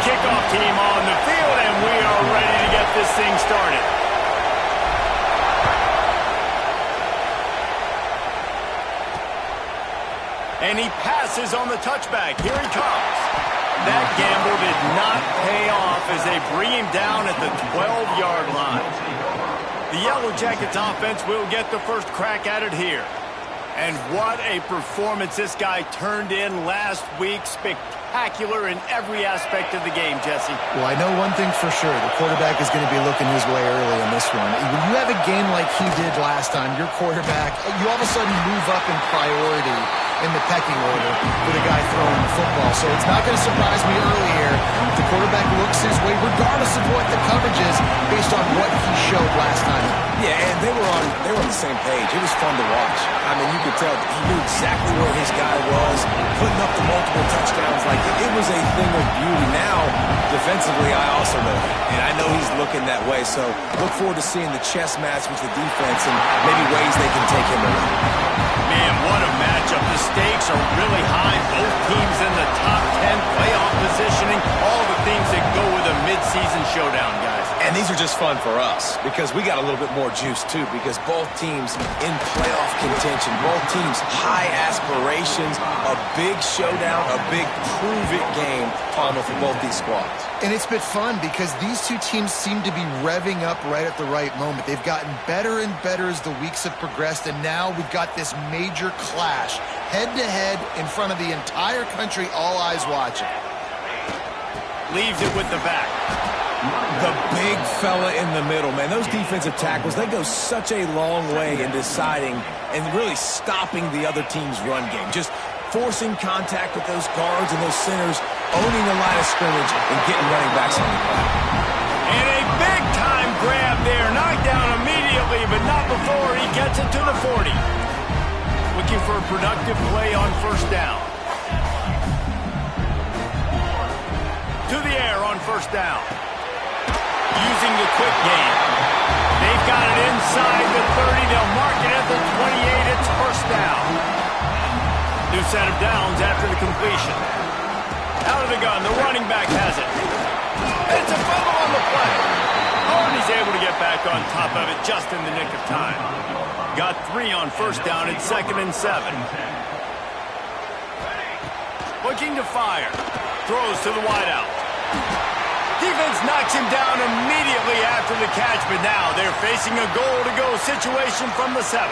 kickoff team on the field, and we are ready to get this thing started. And he passes on the touchback. Here he comes. That gamble did not pay off as they bring him down at the 12-yard line. The Yellow Jackets offense will get the first crack at it here. And what a performance this guy turned in last week. Spectacular in every aspect of the game, Jesse. Well, I know one thing for sure. The quarterback is going to be looking his way early in this one. When you have a game like he did last time, your quarterback, you all of a sudden move up in priority in the pecking order for the guy throwing the football. So it's not going to surprise me early here if the quarterback looks his way, regardless of what the coverage is, based on what he showed last time. Yeah, and they were on the same page. It was fun to watch. I mean, you could tell he knew exactly where his guy was, putting up the multiple touchdowns. Like, it was a thing of beauty. Now, defensively, I also know that. And I know he's looking that way. So look forward to seeing the chess match with the defense and maybe ways they can take him away. Man, what a matchup. The stakes are really high. Both teams in the top 10 playoff positioning. All the things that go with a midseason showdown, guys. And these are just fun for us because we got a little bit more juice, too, because both teams in playoff contention, both teams high aspirations, a big showdown, a big prove-it game, Palmer, for both these squads. And it's been fun because these two teams seem to be revving up right at the right moment. They've gotten better and better as the weeks have progressed, and now we've got this major clash, head-to-head in front of the entire country, all eyes watching. Leaves it with the back. The big fella in the middle, man. Those defensive tackles, they go such a long way in deciding and really stopping the other team's run game. Just forcing contact with those guards and those centers, owning the line of scrimmage and getting running backs on the ground. And a big-time grab there. Knocked down immediately, but not before he gets it to the 40. Looking for a productive play on first down. To the air on first down. Using the quick game. They've got it inside the 30. They'll mark it at the 28. It's first down. New set of downs after the completion. Out of the gun. The running back has it. It's a fumble on the play. Oh, and he's able to get back on top of it just in the nick of time. Got 3 on first down. It's 2nd and 7. Looking to fire. Throws to the wideout. Defense knocks him down immediately after the catch, but now they're facing a goal-to-go situation from the 7.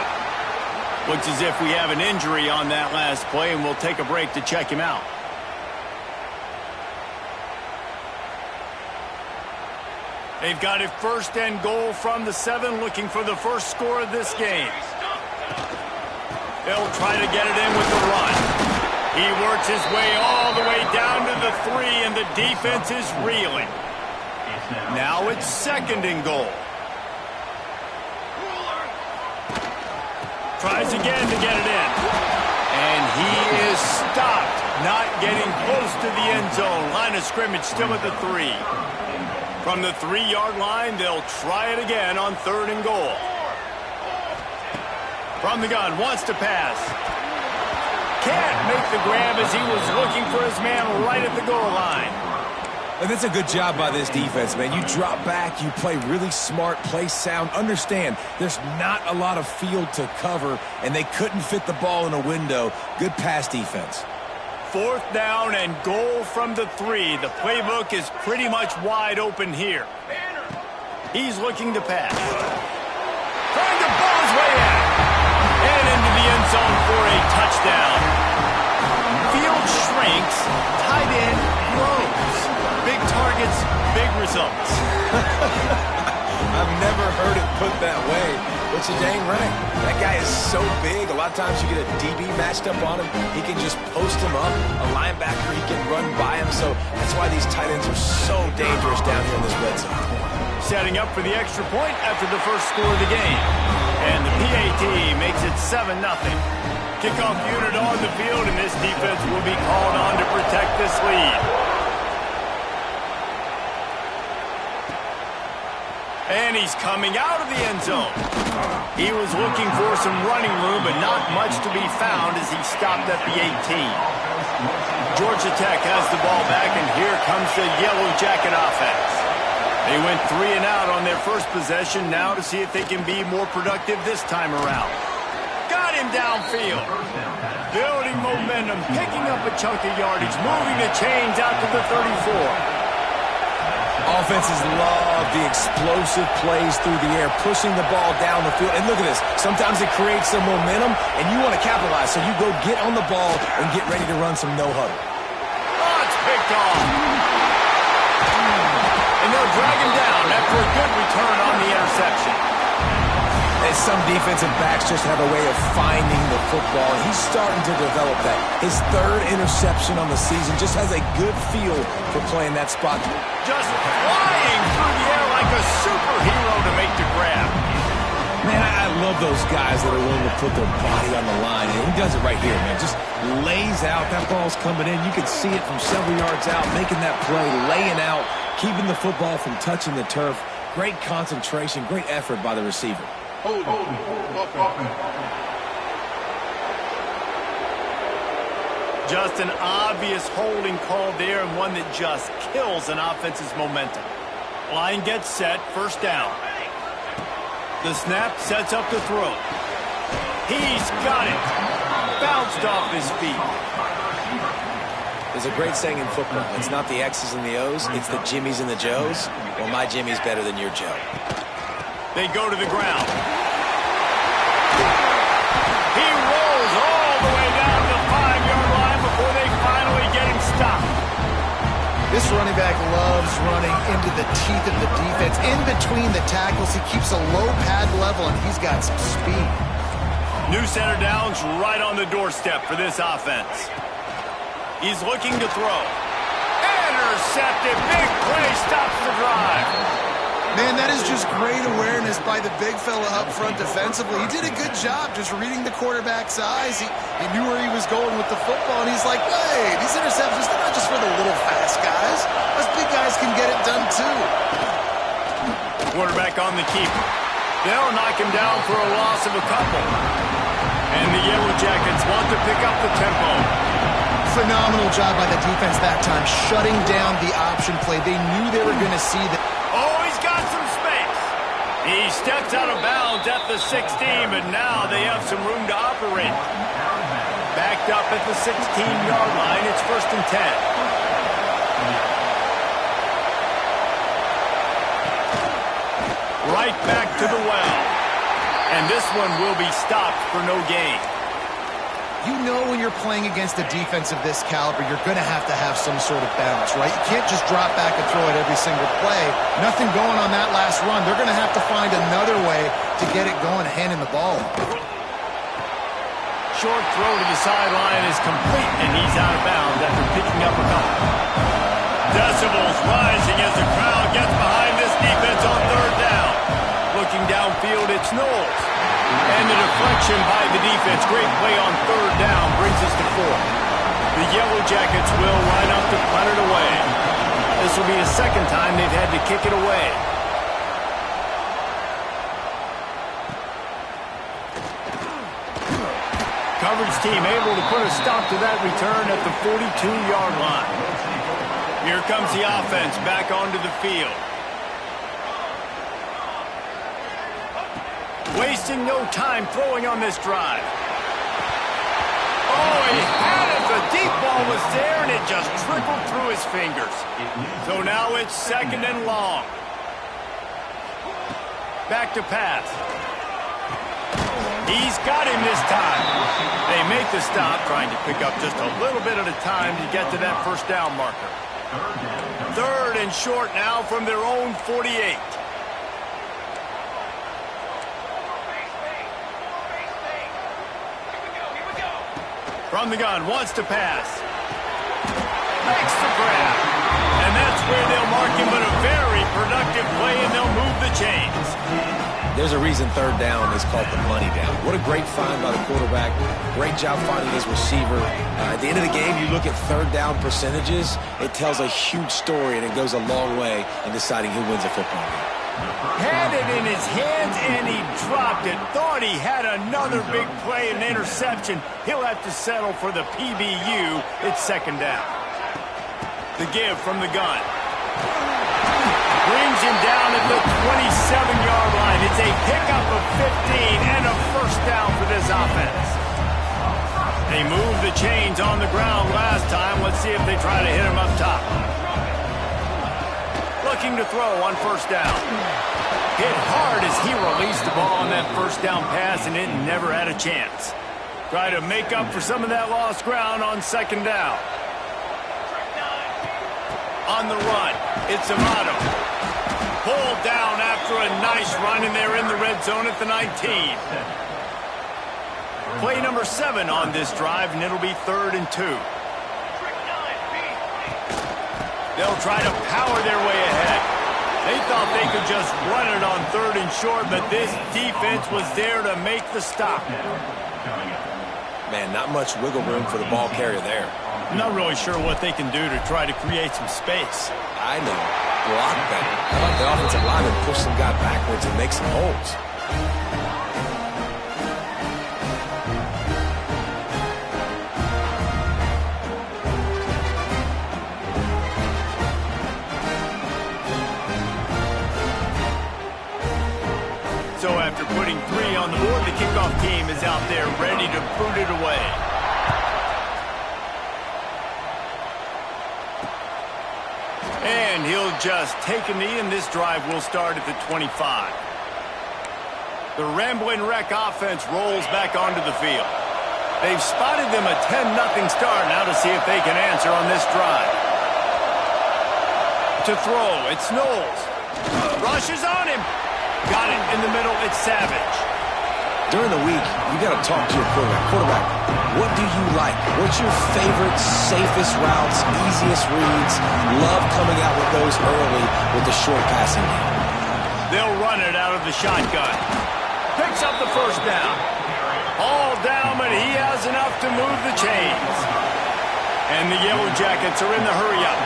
Looks as if we have an injury on that last play, and we'll take a break to check him out. They've got it 1st and goal from the 7, looking for the first score of this game. They'll try to get it in with the run. He works his way all the way down to the 3, and the defense is reeling. Now it's 2nd and goal. Tries again to get it in. And he is stopped, not getting close to the end zone. Line of scrimmage still at the 3. From the 3-yard line, they'll try it again on 3rd and goal. From the gun, wants to pass. Can't make the grab as he was looking for his man right at the goal line. And that's a good job by this defense, man. You drop back, you play really smart, play sound. Understand, there's not a lot of field to cover, and they couldn't fit the ball in a window. Good pass defense. 4th down and goal from the 3. The playbook is pretty much wide open here. He's looking to pass. Trying to ball his way out. And into the end zone for a touchdown. Field shrinks, tight end grows. Big targets, big results. I've never heard it put that way, but you're dang right. That guy is so big. A lot of times you get a DB matched up on him. He can just post him up. A linebacker, he can run by him. So that's why these tight ends are so dangerous down here in this red zone. Setting up for the extra point after the first score of the game. And the PAT makes it 7-0. Kickoff unit on the field, and this defense will be called on to protect this lead. And he's coming out of the end zone. He was looking for some running room, but not much to be found as he stopped at the 18. Georgia Tech has the ball back, and here comes the Yellow Jacket offense. They went 3 and out on their first possession, now to see if they can be more productive this time around. Got him downfield. Building momentum, picking up a chunk of yardage, moving the chains out to the 34. Offenses love the explosive plays through the air, pushing the ball down the field. And look at this. Sometimes it creates some momentum, and you want to capitalize. So you go get on the ball and get ready to run some no-huddle. Oh, it's picked off. And they'll drag him down after a good return on the interception. And some defensive backs just have a way of finding the football. He's starting to develop that. His 3rd interception on the season, just has a good feel for playing that spot. Just flying through the air like a superhero to make the grab. Man, I love those guys that are willing to put their body on the line. And he does it right here, man. Just lays out. That ball's coming in. You can see it from several yards out, making that play, laying out, keeping the football from touching the turf. Great concentration, great effort by the receiver. Just an obvious holding call there, and one that just kills an offense's momentum. Line gets set, first down. The snap sets up the throw. He's got it. Bounced off his feet. There's a great saying in football. It's not the X's and the O's, it's the Jimmies and the Joes. Well, my Jimmy's better than your Joe. They go to the ground. He rolls all the way down to the 5-yard line before they finally get him stopped. This running back loves running into the teeth of the defense. In between the tackles, he keeps a low pad level, and he's got some speed. New center down's right on the doorstep for this offense. He's looking to throw. Intercepted. Big play stops the drive. Man, that is just great awareness by the big fella up front defensively. He did a good job just reading the quarterback's eyes. He knew where he was going with the football, and he's like, hey, these interceptions, they're not just for the little fast guys. Us big guys can get it done too. Quarterback on the keeper. They'll knock him down for a loss of a couple. And the Yellow Jackets want to pick up the tempo. Phenomenal job by the defense that time, shutting down the option play. They knew they were going to see that. Oh, he's got some space. He steps out of bounds at the 16, but now they have some room to operate. Backed up at the 16-yard line, it's 1st and 10. Right back to the well. And this one will be stopped for no gain. You know when you're playing against a defense of this caliber, you're going to have some sort of balance, right? You can't just drop back and throw it every single play. Nothing going on that last run. They're going to have to find another way to get it going, handing the ball. Short throw to the sideline is complete, and he's out of bounds after picking up a couple. Decibels rising as the crowd gets behind this defense on 3rd down. Looking downfield, it's Knowles. And the deflection by the defense. Great play on 3rd down brings us to 4. The Yellow Jackets will line up to punt it away. This will be the 2nd time they've had to kick it away. Coverage team able to put a stop to that return at the 42-yard line. Here comes the offense back onto the field. Wasting no time throwing on this drive. Oh, he had it. The deep ball was there, and it just trickled through his fingers. So now it's 2nd and long. Back to pass. He's got him this time. They make the stop, trying to pick up just a little bit at a time to get to that 1st down marker. 3rd and short now from their own 48. From the gun, wants to pass. Makes the grab. And that's where they'll mark him, but a very productive play, and they'll move the chains. There's a reason third down is called the money down. What a great find by the quarterback. Great job finding his receiver. At the end of the game, you look at third down percentages. It tells a huge story, and it goes a long way in deciding who wins a football game. Had it in his hands, and he dropped it. Thought he had another big play and interception. He'll have to settle for the PBU. It's second down. The give from the gun. Brings him down at the 27-yard line. It's a pickup of 15 and a first down for this offense. They moved the chains on the ground last time. Let's see if they try to hit him up top. Looking to throw on first down. Hit hard as he released the ball on that first down pass, and it never had a chance. Try to make up for some of that lost ground on second down. On the run, it's Amato. Pulled down after a nice run, and they're in the red zone at the 19. Play number 7 on this drive, and it'll be 3rd and 2. They'll try to power their way ahead. They thought they could just run it on 3rd and short, but this defense was there to make the stop. Man, not much wiggle room for the ball carrier there. I'm not really sure what they can do to try to create some space. I know. Block better. How about the offensive lineman push some guy backwards and make some holes? So after putting 3 on the board, the kickoff team is out there ready to boot it away. And he'll just take a knee, and this drive will start at the 25. The Ramblin' Wreck offense rolls back onto the field. They've spotted them a 10-0 start. Now to see if they can answer on this drive. To throw, it's Knowles. Rushes on him. Got it in the middle, it's Savage. During the week, you got to talk to your quarterback. What do you like? What's your favorite, safest routes, easiest reads? Love coming out with those early with the short passing game. They'll run it out of the shotgun. Picks up the first down. All down, but he has enough to move the chains. And the Yellow Jackets are in the hurry-up.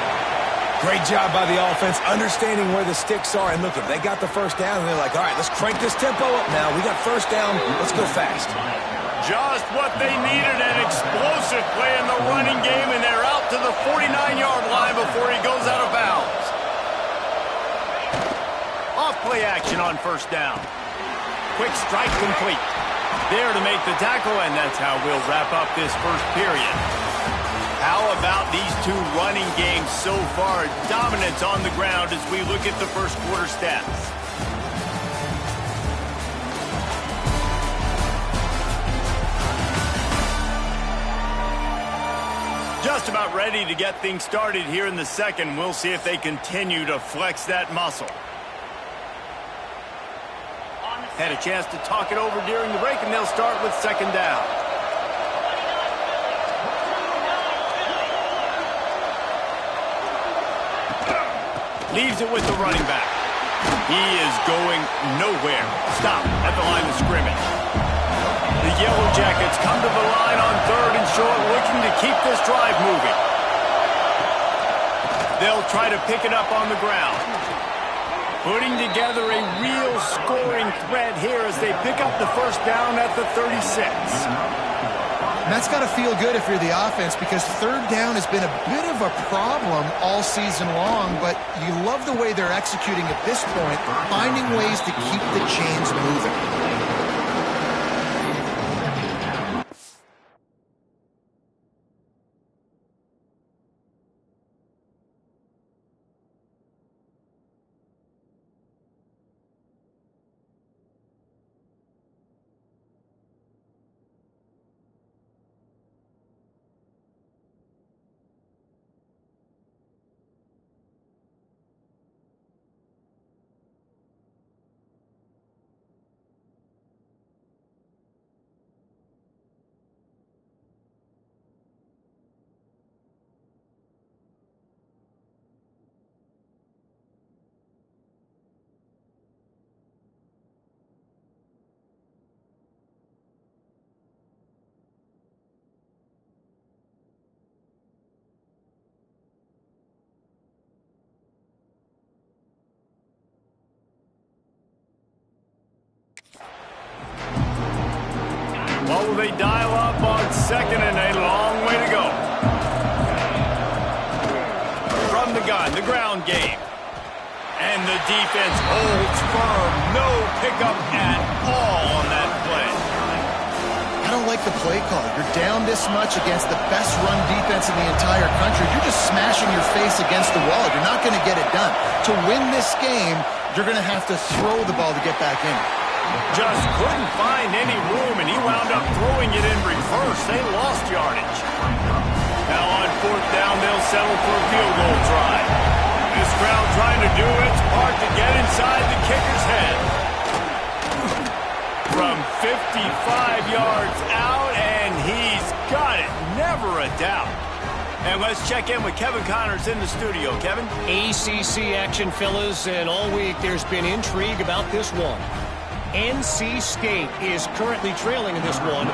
Great job by the offense, understanding where the sticks are. And look, if they got the first down, and they're like, all right, let's crank this tempo up now. We got first down. Let's go fast. Just what they needed, an explosive play in the running game, and they're out to the 49-yard line before he goes out of bounds. Off-play action on first down. Quick strike complete. There to make the tackle, and that's how we'll wrap up this first period. How about these two running games so far? Dominance on the ground as we look at the first quarter stats. Just about ready to get things started here in the second. We'll see if they continue to flex that muscle. Had a chance to talk it over during the break, and they'll start with second down. Leaves it with the running back. He is going nowhere. Stop at the line of scrimmage. The Yellow Jackets come to the line on 3rd and short, looking to keep this drive moving. They'll try to pick it up on the ground. Putting together a real scoring threat here as they pick up the first down at the 36. And that's got to feel good if you're the offense, because third down has been a bit of a problem all season long, but you love the way they're executing at this point, finding ways to keep the chains moving. What will they dial up on second and a long way to go? From the gun, the ground game. And the defense holds firm. No pickup at all on that play. I don't like the play call. You're down this much against the best run defense in the entire country. You're just smashing your face against the wall. You're not going to get it done. To win this game, you're going to have to throw the ball to get back in. Just couldn't find any room, and he wound up throwing it in reverse. They lost yardage. Now on fourth down, they'll settle for a field goal try. This crowd trying to do its part to get inside the kicker's head. From 55 yards out, and he's got it. Never a doubt. And let's check in with Kevin Connors in the studio. Kevin? ACC action, fellas, and all week there's been intrigue about this one. NC State is currently trailing in this one,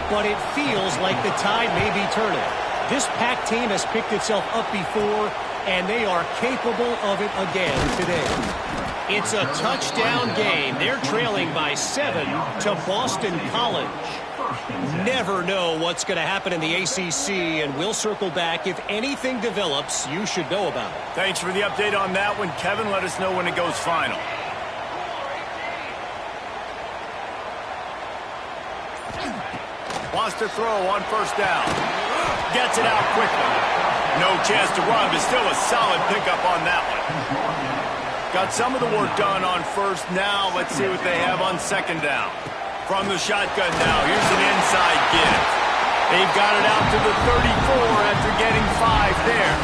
but it feels like the tide may be turning. This Pac team has picked itself up before, and they are capable of it again today. It's a touchdown game. They're trailing by 7 to Boston College. Never know what's going to happen in the ACC, and we'll circle back. If anything develops, you should know about it. Thanks for the update on that one, Kevin. Let us know when it goes final. Wants to throw on first down. Gets it out quickly. No chance to run, but still a solid pickup on that one. Got some of the work done on first. Now let's see what they have on second down. From the shotgun now, here's an inside give. They've got it out to the 34 after getting 5 there.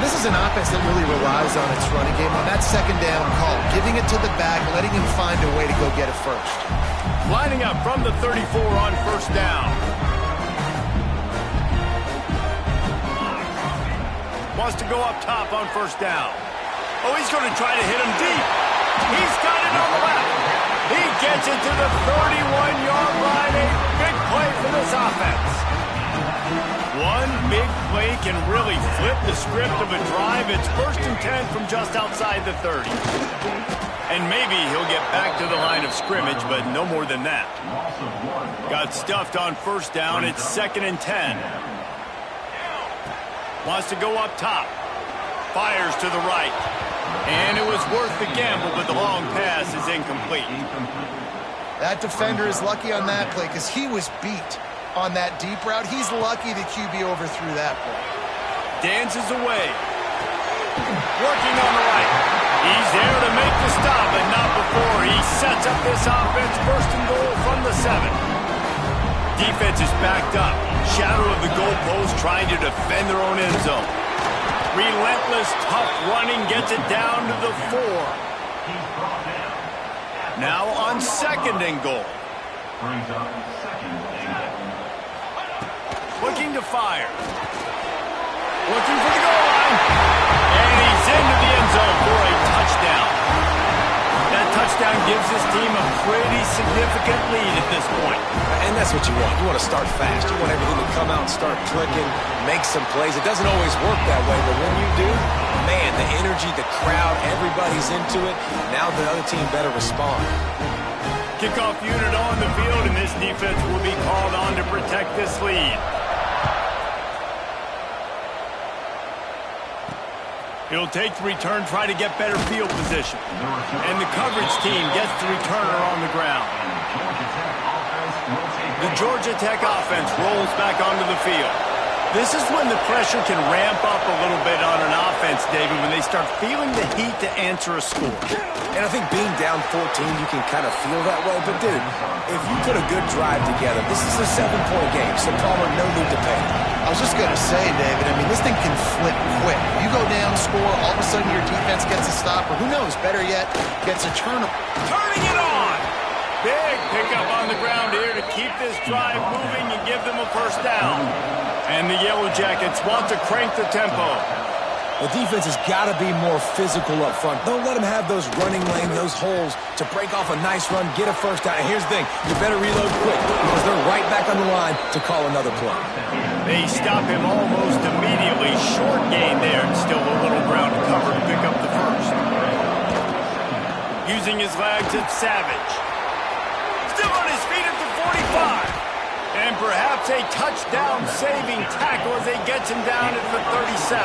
This is an offense that really relies on its running game. On that second down call, giving it to the back, letting him find a way to go get it first. Lining up from the 34 on first down. Wants to go up top on first down. Oh, he's going to try to hit him deep. He's got it on the left. He gets it to the 31-yard line. A big play for this offense. One big play can really flip the script of a drive. It's 1st and 10 from just outside the 30. And maybe he'll get back to the line of scrimmage, but no more than that. Got stuffed on first down. It's 2nd and 10. Wants to go up top. Fires to the right. And it was worth the gamble, but the long pass is incomplete. That defender is lucky on that play because he was beat on that deep route. He's lucky the QB overthrew that play. Dances away. Working on the right. He's there to make the stop, but not before. He sets up this offense. 1st and goal from the 7. Defense is backed up. Shadow of the goalpost trying to defend their own end zone. Relentless, tough running gets it down to the 4. Now on 2nd and goal. Looking to fire. Looking for the goal line. And he's into the end zone for a touchdown. That touchdown gives his team a pretty significant lead at this point. And that's what you want. You want to start fast. You want everything to come out and start clicking, make some plays. It doesn't always work that way, but when you do, man, the energy, the crowd, everybody's into it. Now the other team better respond. Kickoff unit on the field, and this defense will be called on to protect this lead. It'll take the return, try to get better field position. And the coverage team gets the returner on the ground. The Georgia Tech offense rolls back onto the field. This is when the pressure can ramp up a little bit on an offense, David, when they start feeling the heat to answer a score. And I think being down 14, you can kind of feel that way. But, dude, if you put a good drive together, this is a 7-point game, so Palmer, no need to panic. I was just going to say, David, I mean, this thing can flip quick. You go down, score, all of a sudden your defense gets a stop, or who knows, better yet, gets a turnover. Turning it on! Big pickup on the ground here to keep this drive moving and give them a first down. And the Yellow Jackets want to crank the tempo. The defense has got to be more physical up front. Don't let them have those running lane, those holes to break off a nice run, get a first down. And here's the thing, you better reload quick because they're right back on the line to call another play. They stop him almost immediately. Short gain there and still a little ground to cover to pick up the first. Using his legs, it's Savage. Still on his feet at the 45. And perhaps a touchdown-saving tackle as he gets him down at the 37.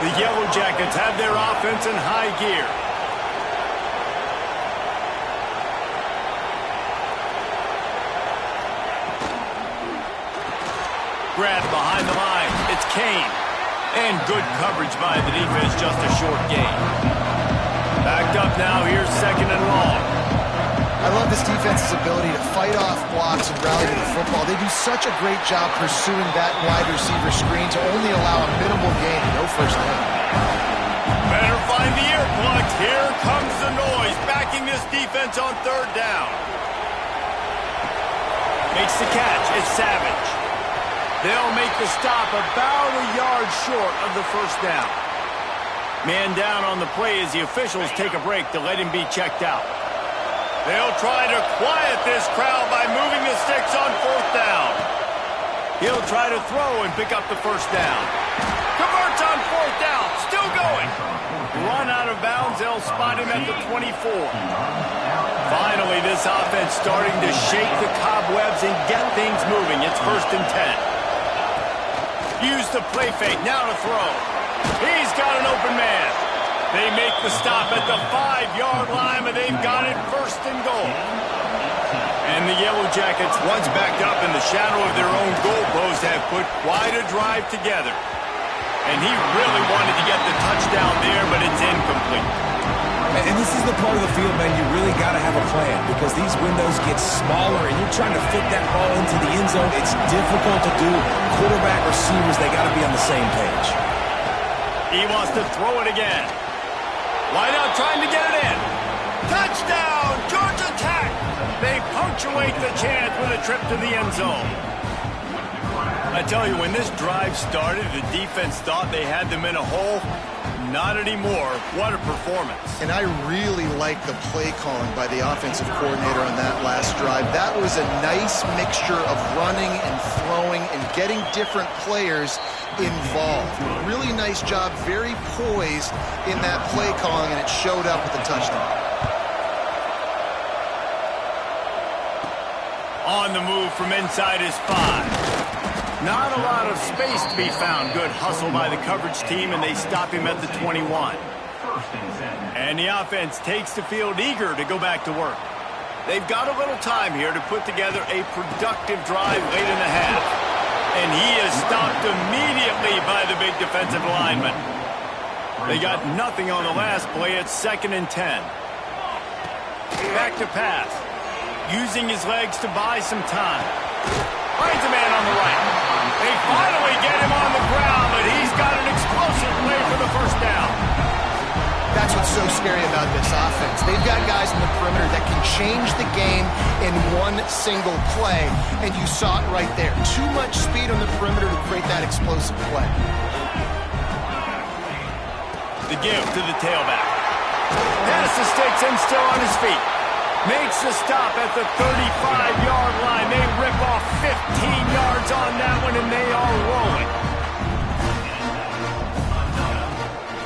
The Yellow Jackets have their offense in high gear. Grab behind the line. It's Kane. And good coverage by the defense, just a short gain. Backed up now, here's second and long. I love this defense's ability to fight off blocks and rally to the football. They do such a great job pursuing that wide receiver screen to only allow a minimal gain and no first down. Better find the earplugs. Here comes the noise, backing this defense on third down. Makes the catch. It's Savage. They'll make the stop about a yard short of the first down. Man down on the play as the officials take a break to let him be checked out. They'll try to quiet this crowd by moving the sticks on fourth down. He'll try to throw and pick up the first down. Converts on fourth down. Still going. Run out of bounds. They'll spot him at the 24. Finally, this offense starting to shake the cobwebs and get things moving. It's 1st and 10. Use the play fake. Now to throw. He's got an open man. They make the stop at the 5-yard line, but they've got it 1st and goal. And the Yellow Jackets, once backed up in the shadow of their own goalpost, have put quite a drive together. And he really wanted to get the touchdown there, but it's incomplete. And this is the part of the field, man, you really got to have a plan because these windows get smaller and you're trying to fit that ball into the end zone. It's difficult to do. Quarterback, receivers, they got to be on the same page. He wants to throw it again. Wide out trying to get it in. Touchdown, Georgia Tech. They punctuate the chance with a trip to the end zone. I tell you, when this drive started, the defense thought they had them in a hole. Not anymore. What a performance. And I really like the play calling by the offensive coordinator on that last drive. That was a nice mixture of running and throwing and getting different players involved. Really nice job, very poised in that play calling, and it showed up with the touchdown. On the move from inside his 5. Not a lot of space to be found. Good hustle by the coverage team, and they stop him at the 21. And the offense takes the field eager to go back to work. They've got a little time here to put together a productive drive late in the half. And he is stopped immediately by the big defensive lineman. They got nothing on the last play. It's 2nd and 10. Back to pass. Using his legs to buy some time. Finds a man on the right. They finally get him on the ground, but he's got an explosive play for the first down. That's what's so scary about this offense. They've got guys in the perimeter that can change the game in one single play, and you saw it right there. Too much speed on the perimeter to create that explosive play. The give to the tailback. Pass the sticks and still on his feet. Makes the stop at the 35-yard line. They rip off 15 yards on that one, and they are rolling.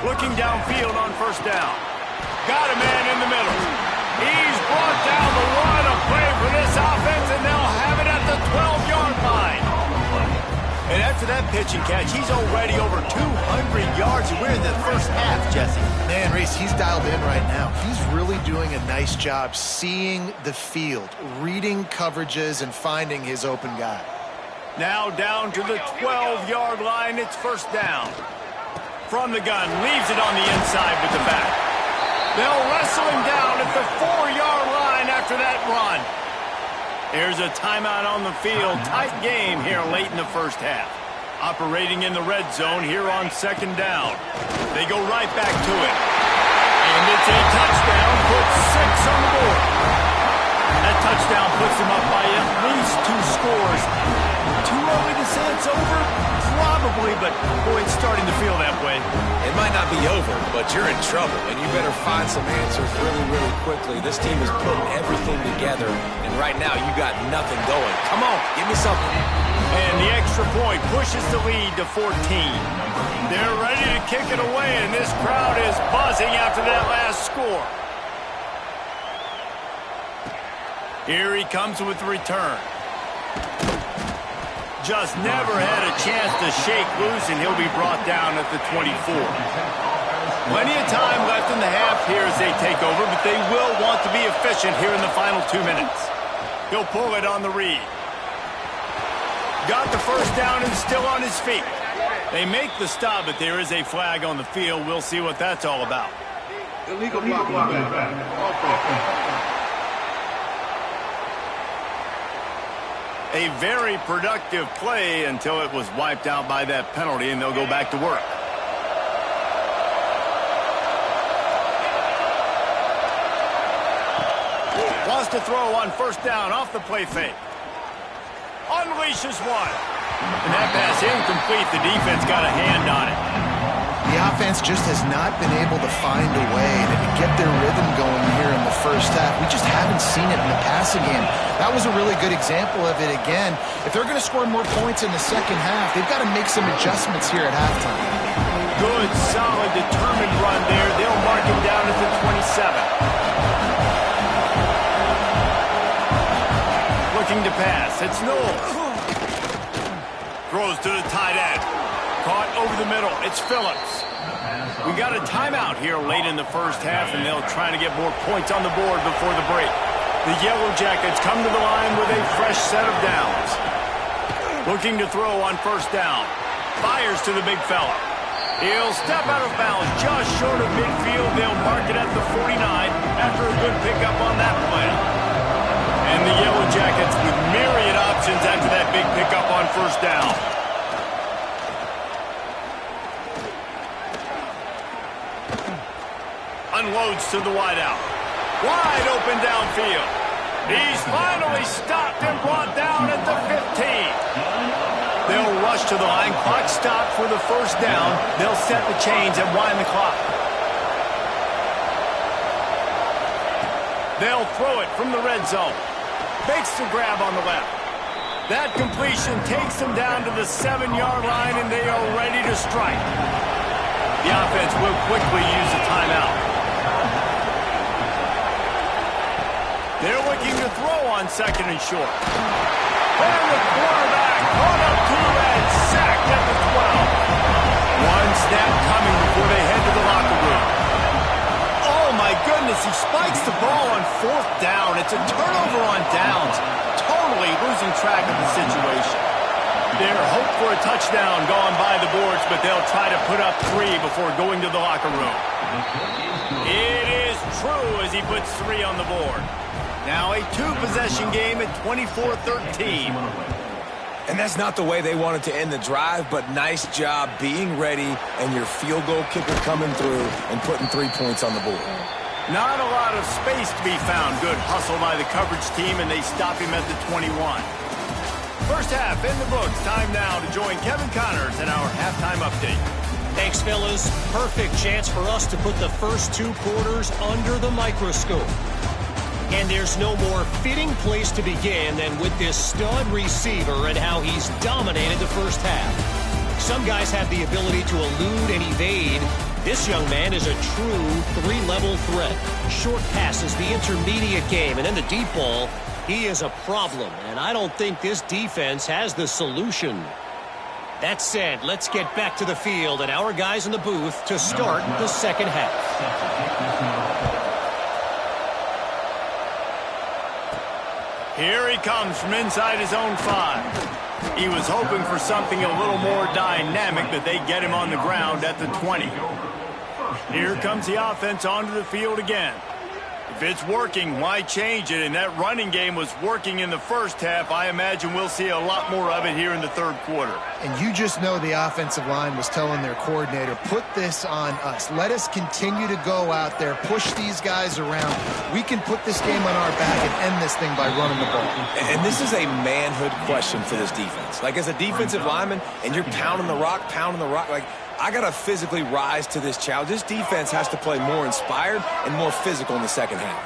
Looking downfield on first down. Got a man in the middle. He's brought down the run. A play for this offense, and they'll have it at the 12-yard line. And after that pitch and catch, he's already over 200 yards, and we're in the first half, Jesse. Man, Reese, he's dialed in right now. He's really doing a nice job seeing the field, reading coverages, and finding his open guy. Now down to the 12-yard line. It's first down. From the gun, leaves it on the inside with the back. They'll wrestle him down at the 4-yard line after that run. There's a timeout on the field. Tight game here late in the first half. Operating in the red zone here on 2nd down. They go right back to it. And it's a touchdown. Puts 6 on the board. That touchdown puts them up by at least 2 scores. Too early to say it's over? Probably, but boy, it's starting to feel that way. It might not be over, but you're in trouble, and you better find some answers really, really quickly. This team is putting everything together, and right now you got nothing going. Come on, give me something. And the extra point pushes the lead to 14. They're ready to kick it away, and this crowd is buzzing after that last score. Here he comes with the return. Just never had a chance to shake loose, and he'll be brought down at the 24. Plenty of time left in the half here as they take over, but they will want to be efficient here in the final 2 minutes. He'll pull it on the read. Got the first down and still on his feet. They make the stop, but there is a flag on the field. We'll see what that's all about. Illegal blocking. A very productive play until it was wiped out by that penalty, and they'll go back to work. Wants to throw on first down off the play fake. Unleashes one. And that pass incomplete. The defense got a hand on it. The offense just has not been able to find a way to get their rhythm going here in the first half. We just haven't seen it in the passing game. That was a really good example of it again. If they're going to score more points in the second half, they've got to make some adjustments here at halftime. Good, solid, determined run there. They'll mark him down at the 27. Looking to pass. It's Knowles. Throws to the tight end. Caught over the middle. It's Phillips. We got a timeout here late in the first half, and they'll try to get more points on the board before the break. The Yellow Jackets come to the line with a fresh set of downs. Looking to throw on first down. Fires to the big fella. He'll step out of bounds just short of midfield. They'll mark it at the 49 after a good pickup on that play. And the Yellow Jackets with myriad options after that big pickup on first down. Unloads to the wideout. Wide open downfield. He's finally stopped and brought down at the 15. They'll rush to the line. Clock stopped for the first down. They'll set the chains and wind the clock. They'll throw it from the red zone. Makes the grab on the left. That completion takes them down to the 7-yard line, and they are ready to strike. The offense will quickly use a timeout. They're looking to throw on second and short. And the quarterback caught up to and sacked at the 12. One snap coming before they head to the locker room. Oh, my goodness, he spikes the ball on fourth down. It's a turnover on downs. Totally losing track of the situation. Their hope for a touchdown gone by the boards, but they'll try to put up 3 before going to the locker room. It is true as he puts 3 on the board. Now a 2-possession game at 24-13. And that's not the way they wanted to end the drive, but nice job being ready and your field goal kicker coming through and putting 3 points on the board. Not a lot of space to be found. Good hustle by the coverage team, and they stop him at the 21. First half in the books. Time now to join Kevin Connors in our halftime update. Thanks, fellas. Perfect chance for us to put the first 2 quarters under the microscope. And there's no more fitting place to begin than with this stud receiver and how he's dominated the first half. Some guys have the ability to elude and evade. This young man is a true 3-level threat. Short passes, the intermediate game, and then the deep ball. He is a problem, and I don't think this defense has the solution. That said, let's get back to the field and our guys in the booth to start the second half. Here he comes from inside his own 5. He was hoping for something a little more dynamic, but they get him on the ground at the 20. Here comes the offense onto the field again. If it's working, why change it? And that running game was working in the first half. I imagine we'll see a lot more of it here in the third quarter. And you just know the offensive line was telling their coordinator, put this on us. Let us continue to go out there, push these guys around. We can put this game on our back and end this thing by running the ball. And this is a manhood question for this defense. Like, as a defensive lineman, and you're pounding the rock, like, I got to physically rise to this challenge. This defense has to play more inspired and more physical in the second half.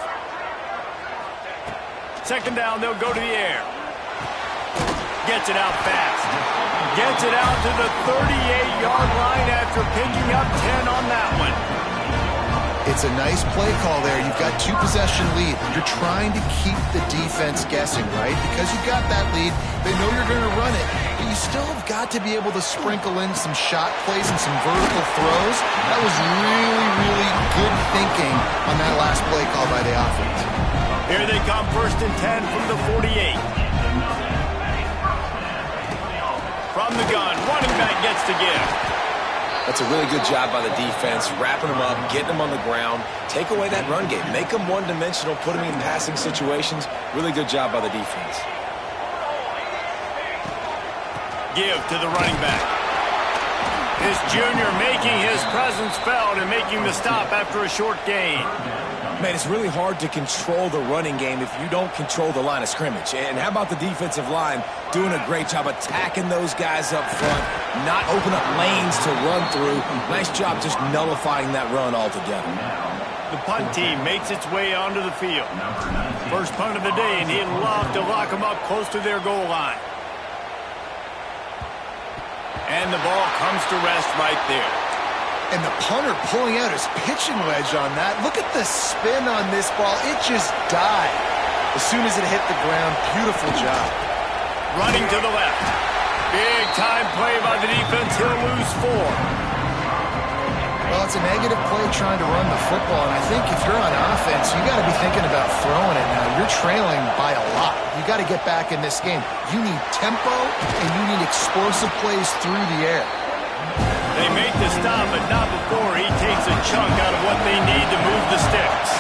Second down, they'll go to the air. Gets it out fast. Gets it out to the 38-yard line after picking up 10 on that one. It's a nice play call there. You've got 2-possession lead. You're trying to keep the defense guessing, right? Because you've got that lead, they know you're going to run it, but you still have got to be able to sprinkle in some shot plays and some vertical throws. That was really, really good thinking on that last play call by the offense. Here they come, 1st and 10 from the 48. From the gun, running back gets to give. That's a really good job by the defense, wrapping them up, getting them on the ground. Take away that run game. Make them one-dimensional, put them in passing situations. Really good job by the defense. Give to the running back. This junior making his presence felt and making the stop after a short gain. Man, it's really hard to control the running game if you don't control the line of scrimmage. And how about the defensive line doing a great job attacking those guys up front, not open up lanes to run through. Nice job just nullifying that run altogether. The punt team makes its way onto the field. First punt of the day, and he'd love to lock them up close to their goal line. And the ball comes to rest right there. And the punter pulling out his pitching wedge on that. Look at the spin on this ball. It just died as soon as it hit the ground. Beautiful job. Running to the left. Big time play by the defense. He'll lose 4. Well, it's a negative play trying to run the football, and I think if you're on offense, you got to be thinking about throwing it now. You're trailing by a lot. You got to get back in this game. You need tempo, and you need explosive plays through the air. They make the stop, but not before he takes a chunk out of what they need to move the sticks.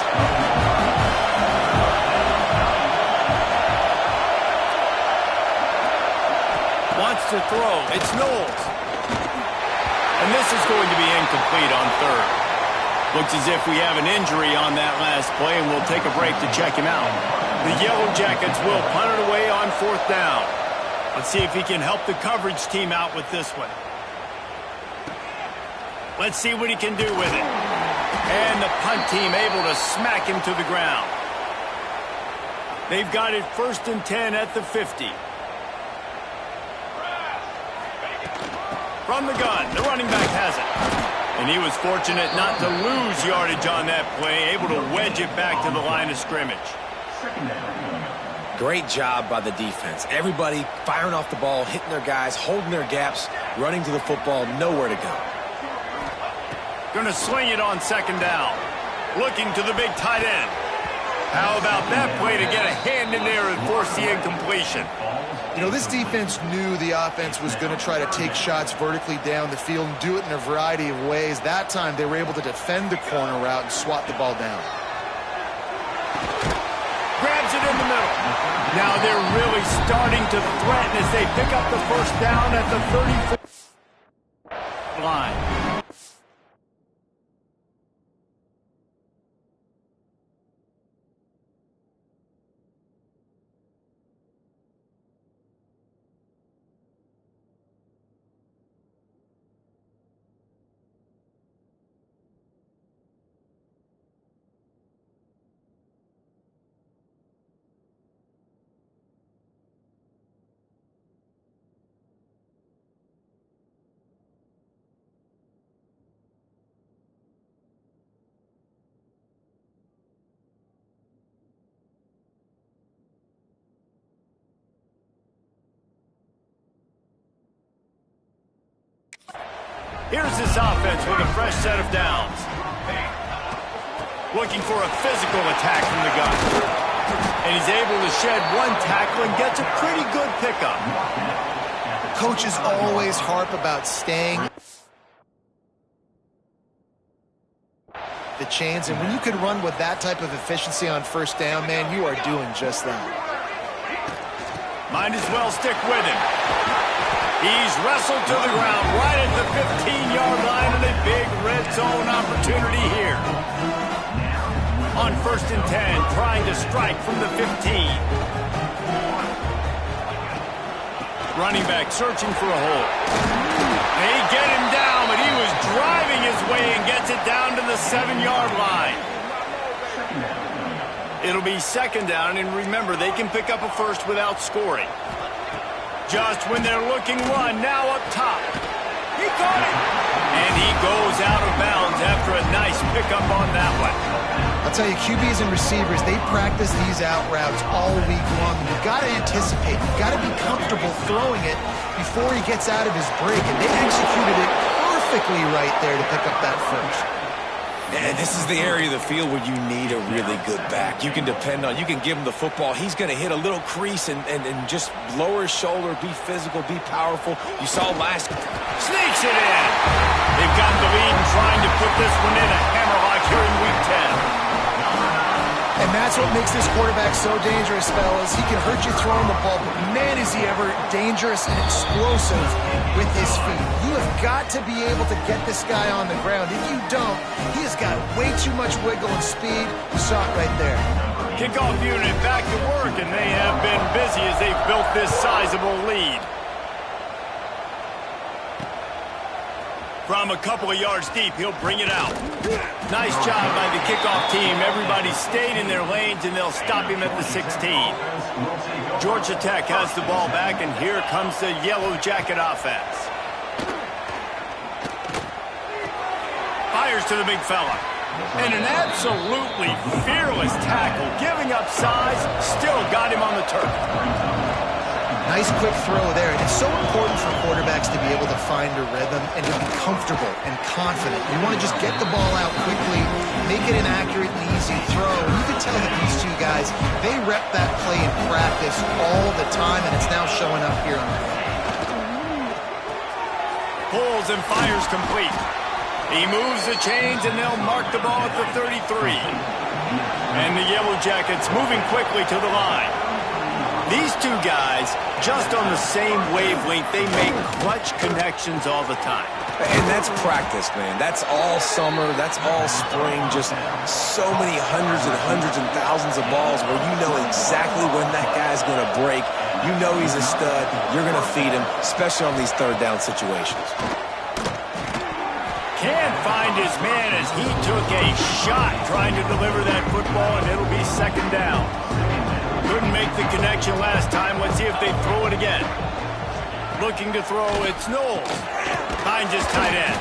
Wants to throw. It's Knowles. And this is going to be incomplete on 3rd. Looks as if we have an injury on that last play, and we'll take a break to check him out. The Yellow Jackets will punt it away on 4th down. Let's see if he can help the coverage team out with this one. Let's see what he can do with it. And the punt team able to smack him to the ground. They've got it 1st and 10 at the 50. From the gun, the running back has it. And he was fortunate not to lose yardage on that play, able to wedge it back to the line of scrimmage. Great job by the defense. Everybody firing off the ball, hitting their guys, holding their gaps, running to the football, nowhere to go. Going to sling it on 2nd down. Looking to the big tight end. How about that play to get a hand in there and force the incompletion? You know, this defense knew the offense was going to try to take shots vertically down the field and do it in a variety of ways. That time, they were able to defend the corner route and swat the ball down. Grabs it in the middle. Now they're really starting to threaten as they pick up the 1st down at the 34 line. Here's this offense with a fresh set of downs. Looking for a physical attack from the gun. And he's able to shed 1 tackle and gets a pretty good pickup. Coaches always harp about staying the chains, and when you can run with that type of efficiency on 1st down, man, you are doing just that. Might as well stick with him. He's wrestled to the ground right at the 15-yard line, and a big red zone opportunity here. On 1st and 10, trying to strike from the 15. Running back searching for a hole. They get him down, but he was driving his way and gets it down to the 7-yard line. It'll be 2nd down, and remember, they can pick up a first without scoring. Just when they're looking one, now up top. He caught it, And he goes out of bounds after a nice pickup on that one. I'll tell you, QBs and receivers, they practice these out routes all week long. You've got to anticipate. You've got to be comfortable throwing it before he gets out of his break. And they executed it perfectly right there to pick up that first. And this is the area of the field where you need a really good back. You can depend on, you can give him the football. He's going to hit a little crease and just lower his shoulder, be physical, be powerful. You saw last. Sneaks it in. They've got the lead and trying to put this one in a hammerlock here in week 10. And that's what makes this quarterback so dangerous, fellas. He can hurt you throwing the ball, but man, is he ever dangerous and explosive with his feet. You have got to be able to get this guy on the ground. If you don't, he has got way too much wiggle and speed. You saw it right there. Kickoff unit back to work, and they have been busy as they've built this sizable lead. From a couple of yards deep, he'll bring it out. Nice job by the kickoff team. Everybody stayed in their lanes, and they'll stop him at the 16. Georgia Tech has the ball back, and here comes the Yellow Jacket offense. Fires to the big fella. And an absolutely fearless tackle. Giving up size, still got him on the turf. Nice quick throw there. And it's so important for quarterbacks to be able to find a rhythm and to be comfortable and confident. You want to just get the ball out quickly, make it an accurate and easy throw. And you can tell that these two guys, they rep that play in practice all the time, and it's now showing up here on the field. Pulls and fires complete. He moves the chains, and they'll mark the ball at the 33. And the Yellow Jackets moving quickly to the line. These two guys, just on the same wavelength, they make clutch connections all the time. And that's practice, man. That's all summer. That's all spring. Just so many hundreds and thousands of balls where you know exactly when that guy's going to break. You know he's a stud. You're going to feed him, especially on these third down situations. Can't find his man as he took a shot trying to deliver that football, and it'll be second down. Couldn't make the connection last time. Let's see if they throw it again. Looking to throw, it's Knowles. Finds his tight end.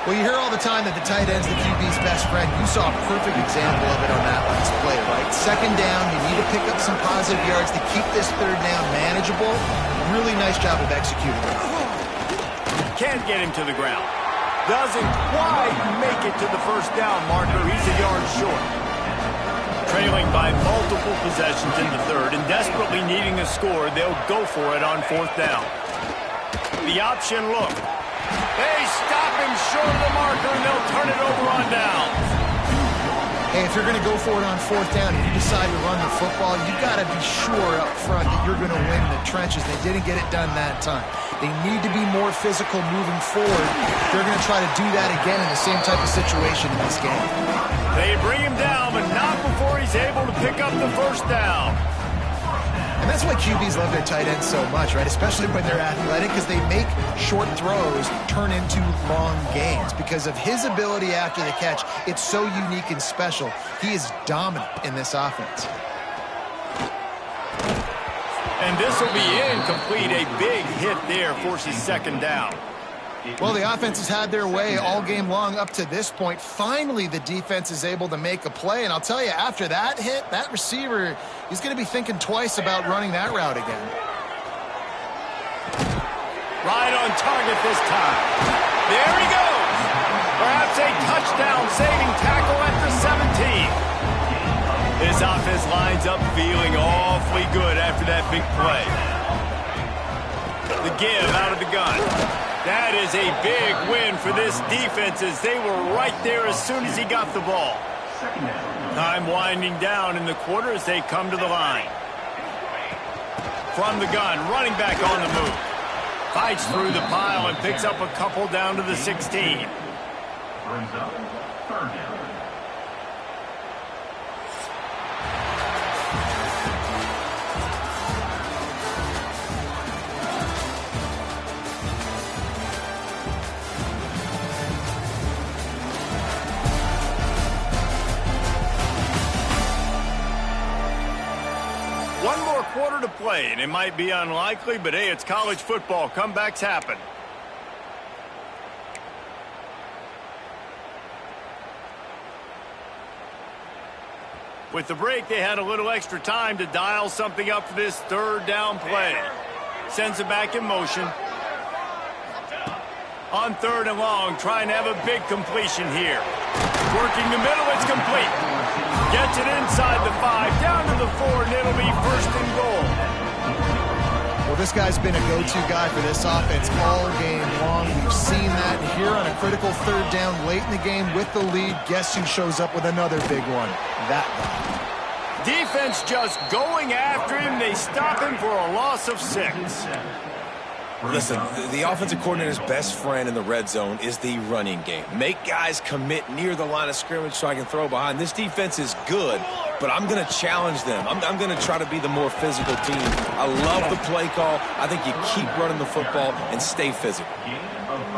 Well, you hear all the time that the tight end's the QB's best friend. You saw a perfect example of it on that last play, right? Second down, you need to pick up some positive yards to keep this third down manageable. Really nice job of executing it. Can't get him to the ground. Doesn't quite make it to the first down marker. He's a yard short. Trailing by multiple possessions in the third and desperately needing a score, they'll go for it on fourth down. The option look. They stop him short of the marker, and they'll turn it over on downs. Hey, if you're going to go for it on fourth down and you decide to run the football, you've got to be sure up front that you're going to win the trenches. They didn't get it done that time. They need to be more physical moving forward. They're going to try to do that again in the same type of situation in this game. They bring him down, but not before he's able to pick up the first down. And that's why QBs love their tight ends so much, right? Especially when they're athletic, because they make short throws turn into long gains. Because of his ability after the catch, it's so unique and special. He is dominant in this offense. And this will be incomplete. A big hit there forces second down. Well, the offense has had their way all game long up to this point. Finally, the defense is able to make a play. And I'll tell you, after that hit, that receiver, he's going to be thinking twice about running that route again. Right on target this time. There he goes. Perhaps a touchdown-saving tackle at the 17. His offense lines up feeling awfully good after that big play. The give out of the gun. That is a big win for this defense as they were right there as soon as he got the ball. Time winding down in the quarter as they come to the line. From the gun, running back on the move. Fights through the pile and picks up a couple down to the 16. Brings up third down. One more quarter to play, and it might be unlikely, but hey, it's college football. Comebacks happen. With the break, they had a little extra time to dial something up for this third down play. Sends it back in motion. On 3rd and long, trying to have a big completion here. Working the middle, it's complete. Gets it inside the 5, down to the 4, and it'll be 1st and goal. Well, this guy's been a go-to guy for this offense all game long. We've seen that here on a critical 3rd down late in the game with the lead. Guess who shows up with another big one? That guy. Defense just going after him. They stop him for a loss of 6. Listen, the offensive coordinator's best friend in the red zone is the running game. Make guys commit near the line of scrimmage so I can throw behind. This defense is good, but I'm going to challenge them. I'm going to try to be the more physical team. I love the play call. I think you keep running the football and stay physical.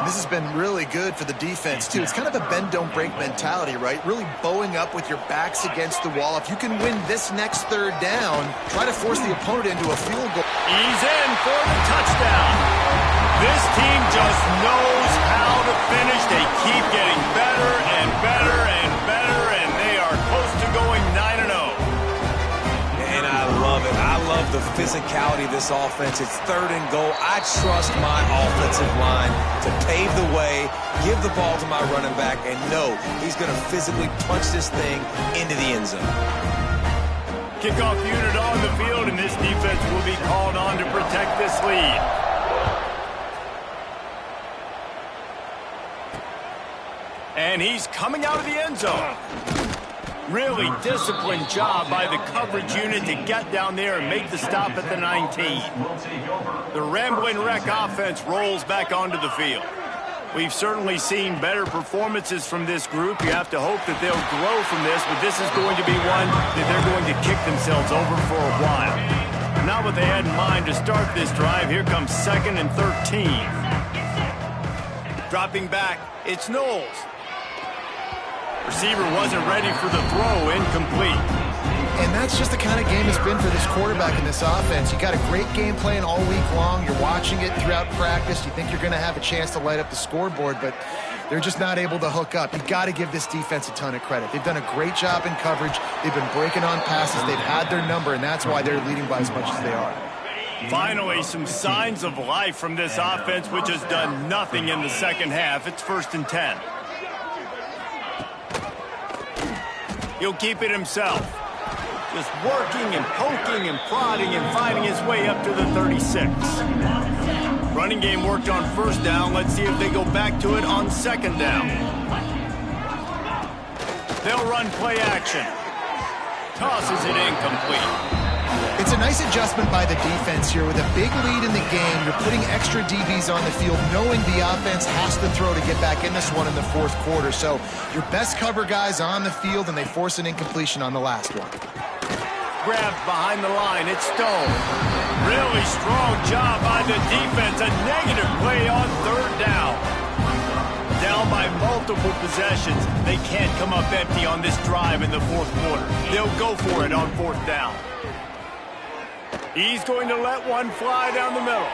This has been really good for the defense, too. It's kind of a bend-don't-break mentality, right? Really bowing up with your backs against the wall. If you can win this next 3rd down, try to force the opponent into a field goal. He's in for the touchdown. This team just knows how to finish. They keep getting better and better and better, and they are close to going 9-0. And I love it. I love the physicality of this offense. It's 3rd and goal. I trust my offensive line to pave the way, give the ball to my running back, and know he's going to physically punch this thing into the end zone. Kickoff unit on the field, and this defense will be called on to protect this lead. And he's coming out of the end zone. Really disciplined job by the coverage unit to get down there and make the stop at the 19. The Ramblin' Wreck offense rolls back onto the field. We've certainly seen better performances from this group. You have to hope that they'll grow from this, but this is going to be one that they're going to kick themselves over for a while. Not what they had in mind to start this drive. Here comes 2nd and 13. Dropping back, it's Knowles. Receiver wasn't ready for the throw, incomplete. And that's just the kind of game it's been for this quarterback in this offense. You got a great game plan all week long. You're watching it throughout practice. You think you're going to have a chance to light up the scoreboard, but they're just not able to hook up. You got to give this defense a ton of credit. They've done a great job in coverage. They've been breaking on passes. They've had their number, and that's why they're leading by as much as they are. Finally, some signs of life from this offense, which has done nothing in the second half. It's 1st and 10. He'll keep it himself. Just working and poking and prodding and finding his way up to the 36. Running game worked on 1st down. Let's see if they go back to it on 2nd down. They'll run play action. Tosses it incomplete. It's a nice adjustment by the defense here. With a big lead in the game, you're putting extra DBs on the field, knowing the offense has to throw to get back in this one in the 4th quarter. So your best cover guys on the field, and they force an incompletion on the last one. Grabbed behind the line. It's Stone. Really strong job by the defense. A negative play on 3rd down. Down by multiple possessions. They can't come up empty on this drive in the 4th quarter. They'll go for it on 4th down. He's going to let one fly down the middle.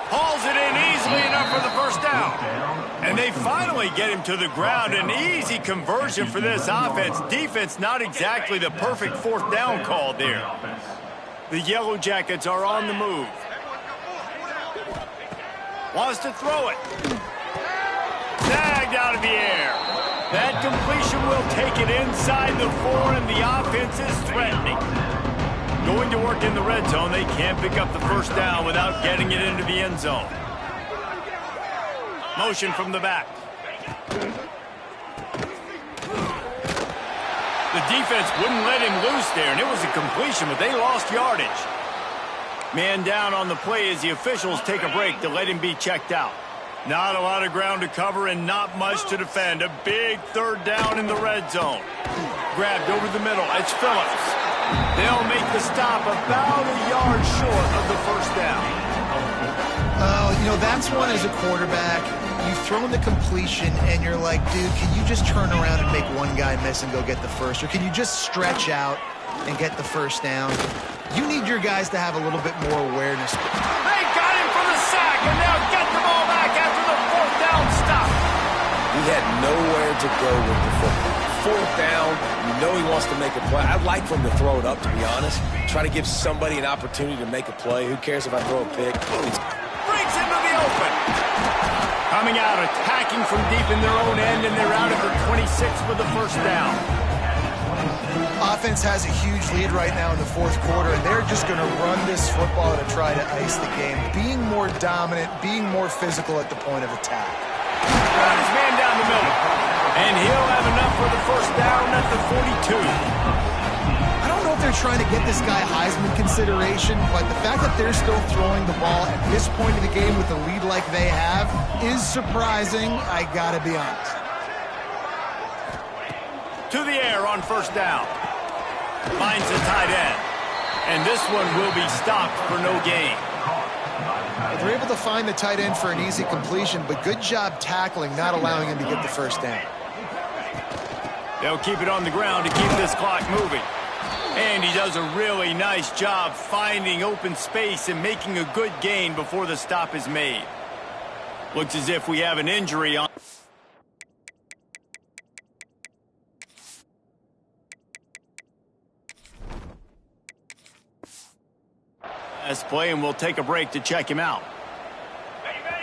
Hauls it in easily enough for the 1st down. And they finally get him to the ground. An easy conversion for this offense. Defense not exactly the perfect 4th down call there. The Yellow Jackets are on the move. Wants to throw it. Snagged out of the air. That completion will take it inside the 4, and the offense is threatening. Going to work in the red zone. They can't pick up the 1st down without getting it into the end zone. Motion from the back. The defense wouldn't let him loose there, and it was a completion, but they lost yardage. Man down on the play as the officials take a break to let him be checked out. Not a lot of ground to cover and not much to defend. A big 3rd down in the red zone. Grabbed over the middle. It's Phillips. They'll make the stop about a yard short of the 1st down. You know, that's one as a quarterback. You've thrown the completion, and you're like, dude, can you just turn around and make one guy miss and go get the 1st? Or can you just stretch out and get the 1st down? You need your guys to have a little bit more awareness. They got him for the sack, and now get the ball back after the 4th down stop. He had nowhere to go with the football. 4th down, you know he wants to make a play. I'd like for him to throw it up, to be honest. Try to give somebody an opportunity to make a play. Who cares if I throw a pick? Breaks into the open. Coming out, attacking from deep in their own end, and they're out at the 26 for the first down. Offense has a huge lead right now in the fourth quarter, and they're just going to run this football to try to ice the game, being more dominant, being more physical at the point of attack. Got his man down the middle, and he'll have enough for the first down at the 42. I don't know if they're trying to get this guy Heisman consideration, but the fact that they're still throwing the ball at this point of the game with a lead like they have is surprising, I gotta be honest. To the air on first down. Finds the tight end. And this one will be stopped for no gain. They're able to find the tight end for an easy completion, but good job tackling, not allowing him to get the first down. They'll keep it on the ground to keep this clock moving. And he does a really nice job finding open space and making a good gain before the stop is made. Looks as if we have an injury on. As play, and we'll take a break to check him out.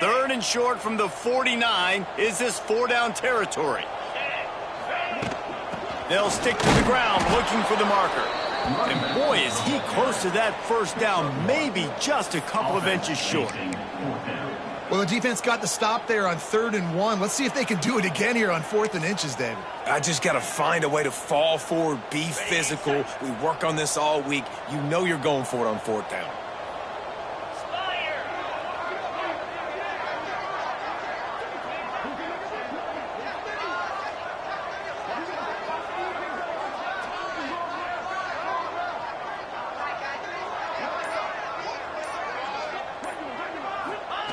3rd and short from the 49. Is this 4-down territory? They'll stick to the ground looking for the marker. And boy, is he close to that first down, maybe just a couple of inches short. Well, the defense got the stop there on 3rd and 1. Let's see if they can do it again here on 4th and inches, David. I just got to find a way to fall forward, be physical. We work on this all week. You know you're going for it on 4th down.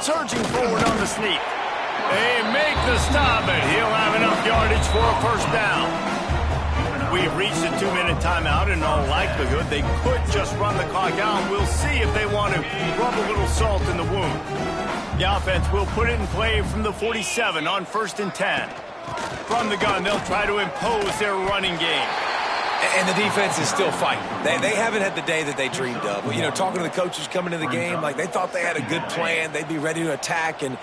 Surging forward on the sneak. They make the stop, and he'll have enough yardage for a first down. We've reached a 2-minute timeout. In all likelihood, they could just run the clock out. We'll see if they want to rub a little salt in the wound. The offense will put it in play from the 47 on 1st and 10. From the gun, they'll try to impose their running game. And the defense is still fighting. They haven't had the day that they dreamed of. You know, talking to the coaches coming into the game, like they thought they had a good plan. They'd be ready to attack and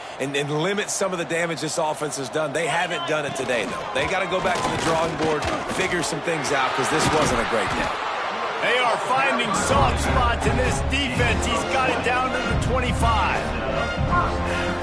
limit some of the damage this offense has done. They haven't done it today, though. They got to go back to the drawing board, figure some things out, because this wasn't a great day. They are finding soft spots in this defense. He's got it down to the 25.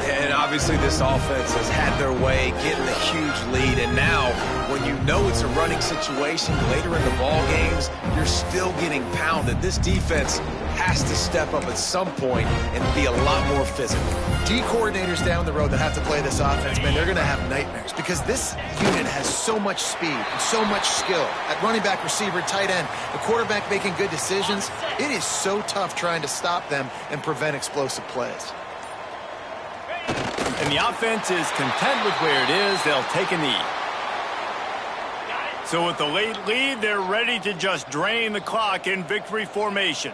And obviously this offense has had their way, getting a huge lead. And now, when you know it's a running situation later in the ball games, you're still getting pounded. This defense has to step up at some point and be a lot more physical. D coordinators down the road that have to play this offense, man, they're going to have nightmares because this unit has so much speed and so much skill at running back, receiver, tight end, the quarterback making good decisions. It is so tough trying to stop them and prevent explosive plays. And the offense is content with where it is. They'll take a knee. So with the late lead, they're ready to just drain the clock in victory formation.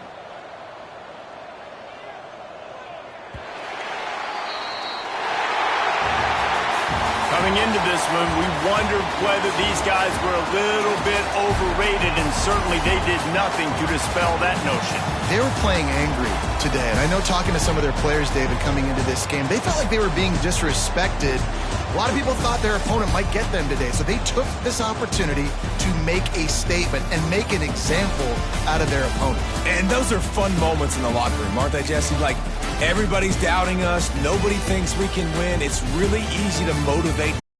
Coming into this one, we wondered whether these guys were a little bit overrated, and certainly they did nothing to dispel that notion. They were playing angry today, and I know talking to some of their players, David, coming into this game, they felt like they were being disrespected. A lot of people thought their opponent might get them today, so they took this opportunity to make a statement and make an example out of their opponent. And those are fun moments in the locker room, aren't they, Jesse? Like, everybody's doubting us. Nobody thinks we can win. It's really easy to motivate